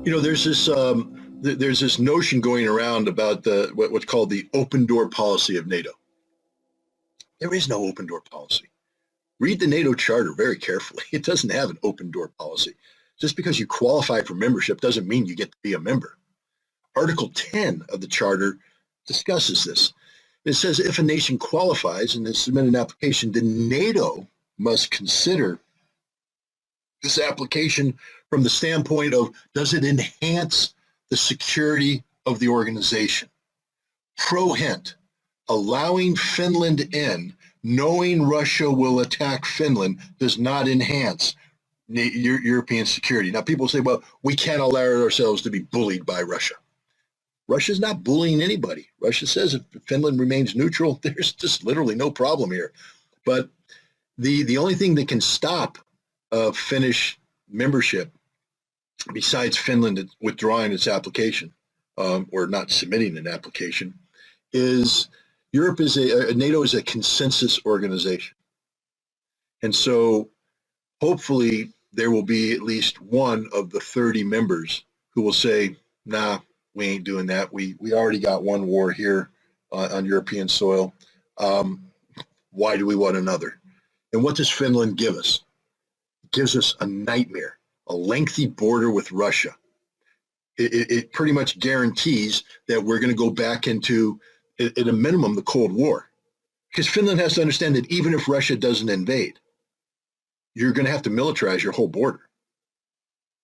There's this notion going around about what's called the open door policy of NATO. There is no open door policy. Read the NATO charter very carefully. It doesn't have an open door policy. Just because you qualify for membership doesn't mean you get to be a member. Article 10 of the charter discusses this. It says if a nation qualifies and has submitted an application, then NATO must consider this application from the standpoint of, does it enhance the security of the organization? Pro hint, allowing Finland in, knowing Russia will attack Finland, does not enhance European security. Now, people say, well, we can't allow ourselves to be bullied by Russia. Russia's not bullying anybody. Russia says if Finland remains neutral, there's just literally no problem here. But the only thing that can stop Finnish membership, besides Finland withdrawing its application or not submitting an application, is NATO is a consensus organization. And so hopefully there will be at least one of the 30 members who will say, nah, we ain't doing that. We already got one war here on European soil. Why do we want another? And what does Finland give us? It gives us a nightmare, a lengthy border with Russia. It pretty much guarantees that we're going to go back into, at a minimum, the Cold War. Because Finland has to understand that even if Russia doesn't invade, you're going to have to militarize your whole border.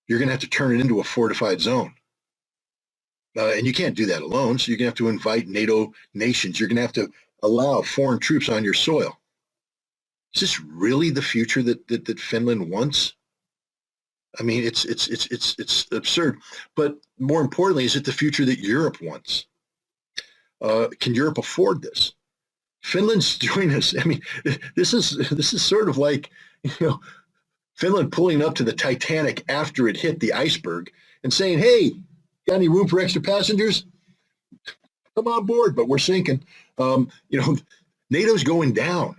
You're going to have to turn it into a fortified zone. And you can't do that alone, so you're going to have to invite NATO nations. You're going to have to allow foreign troops on your soil. Is this really the future that Finland wants? I mean, it's absurd. But more importantly, is it the future that Europe wants? Can Europe afford this? Finland's doing this. I mean, this is sort of like, Finland pulling up to the Titanic after it hit the iceberg and saying, hey, got any room for extra passengers? Come on board, but we're sinking. NATO's going down.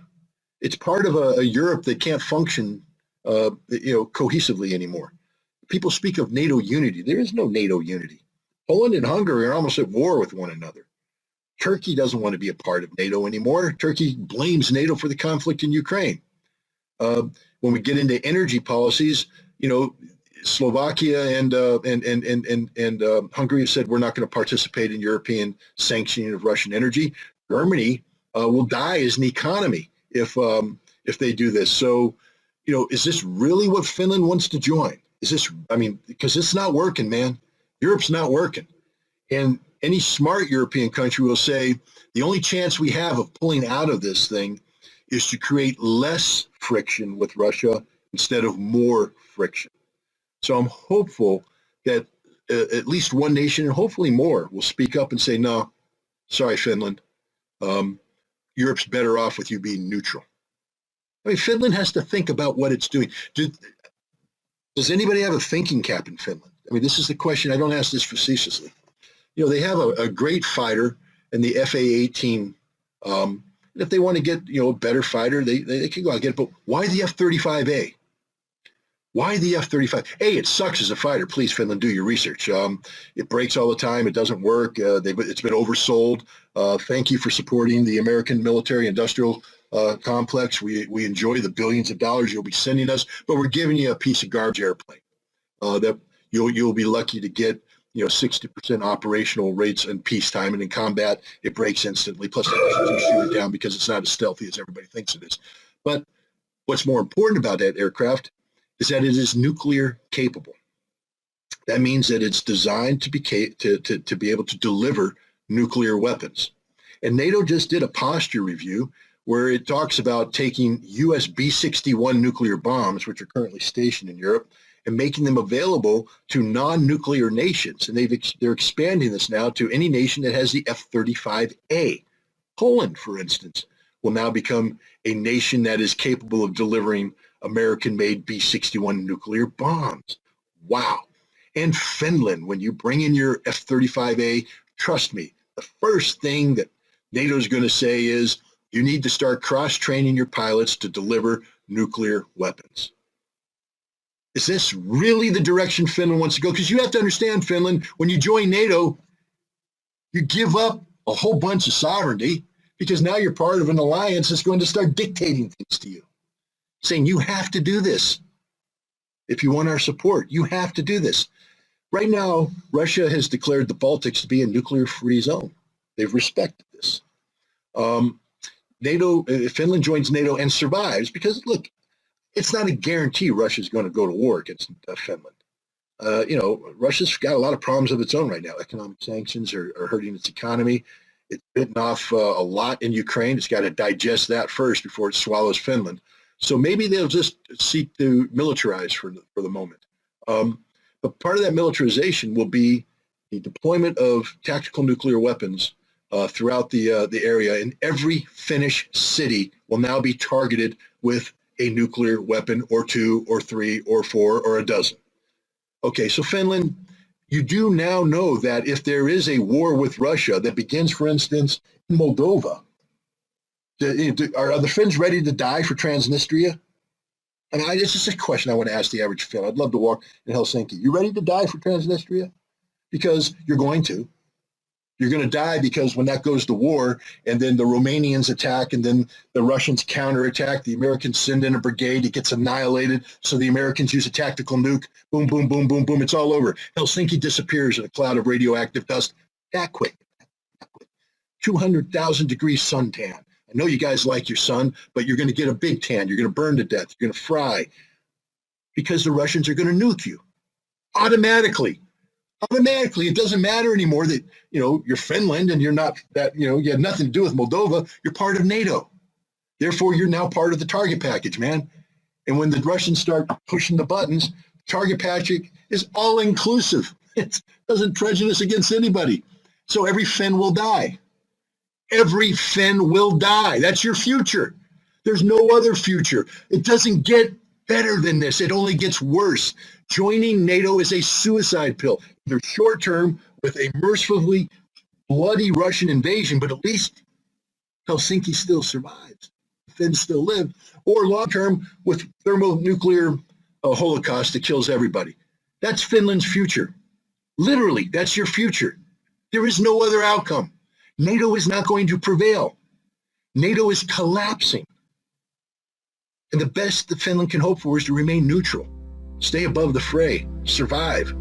It's part of a Europe that can't function, cohesively anymore. People speak of NATO unity. There is no NATO unity. Poland and Hungary are almost at war with one another. Turkey doesn't want to be a part of NATO anymore. Turkey blames NATO for the conflict in Ukraine. When we get into energy policies, Slovakia and Hungary have said we're not going to participate in European sanctioning of Russian energy. Germany will die as an economy if they do this. So, is this really what Finland wants to join? Because it's not working, man. Europe's not working. And any smart European country will say the only chance we have of pulling out of this thing is to create less friction with Russia instead of more friction. So I'm hopeful that at least one nation, and hopefully more, will speak up and say, no, sorry, Finland, Europe's better off with you being neutral. I mean, Finland has to think about what it's doing. Does anybody have a thinking cap in Finland? I mean, this is the question. I don't ask this facetiously. They have a great fighter in the FA-18. And if they want to get, a better fighter, they can go out and get it. But why the F-35A? Why the F-35? It sucks as a fighter. Please, Finland, do your research. It breaks all the time. It doesn't work. It's been oversold. Thank you for supporting the American military-industrial complex. We enjoy the billions of dollars you'll be sending us, but we're giving you a piece of garbage airplane that you'll be lucky to get 60% operational rates in peacetime, and in combat, it breaks instantly. Plus, they can shoot it down because it's not as stealthy as everybody thinks it is. But what's more important about that aircraft is that it is nuclear capable. That means that it's designed to be able to deliver nuclear weapons. And NATO just did a posture review where it talks about taking US B-61 nuclear bombs, which are currently stationed in Europe, and making them available to non-nuclear nations. And they're expanding this now to any nation that has the F-35A. Poland, for instance, will now become a nation that is capable of delivering American-made B-61 nuclear bombs. Wow. And Finland, when you bring in your F-35A, trust me, the first thing that NATO is going to say is you need to start cross-training your pilots to deliver nuclear weapons. Is this really the direction Finland wants to go? Because you have to understand, Finland, when you join NATO, you give up a whole bunch of sovereignty because now you're part of an alliance that's going to start dictating things to you, saying you have to do this. If you want our support, you have to do this. Right now, Russia has declared the Baltics to be a nuclear-free zone. They've respected this. Finland joins NATO and survives because, look, it's not a guarantee Russia's going to go to war against Finland. Russia's got a lot of problems of its own right now. Economic sanctions are hurting its economy. It's bitten off a lot in Ukraine. It's got to digest that first before it swallows Finland. So maybe they'll just seek to militarize for the moment. But part of that militarization will be the deployment of tactical nuclear weapons throughout the area, and every Finnish city will now be targeted with a nuclear weapon or 2 or 3 or 4 or a dozen. Okay, so Finland, you do now know that if there is a war with Russia that begins, for instance, in Moldova, are the Finns ready to die for Transnistria? I mean, it's just a question I want to ask the average Finn. I'd love to walk in Helsinki. You ready to die for Transnistria? Because you're going to. You're going to die because when that goes to war and then the Romanians attack and then the Russians counterattack, the Americans send in a brigade, it gets annihilated. So the Americans use a tactical nuke. Boom, boom, boom, boom, boom. It's all over. Helsinki disappears in a cloud of radioactive dust. That quick. 200,000 degrees suntan. I know you guys like your sun, but you're going to get a big tan. You're going to burn to death. You're going to fry because the Russians are going to nuke you automatically. Automatically, it doesn't matter anymore that, you're Finland and you're not that, you had nothing to do with Moldova. You're part of NATO. Therefore, you're now part of the target package, man. And when the Russians start pushing the buttons, target package is all inclusive. It doesn't prejudice against anybody. So every Finn will die. Every Finn will die. That's your future. There's no other future. It doesn't get better than this. It only gets worse. Joining NATO is a suicide pill. Either short term with a mercifully bloody Russian invasion, but at least Helsinki still survives. Finns still live. Or long term with thermonuclear holocaust that kills everybody. That's Finland's future. Literally, that's your future. There is no other outcome. NATO is not going to prevail. NATO is collapsing. And the best that Finland can hope for is to remain neutral, stay above the fray, survive.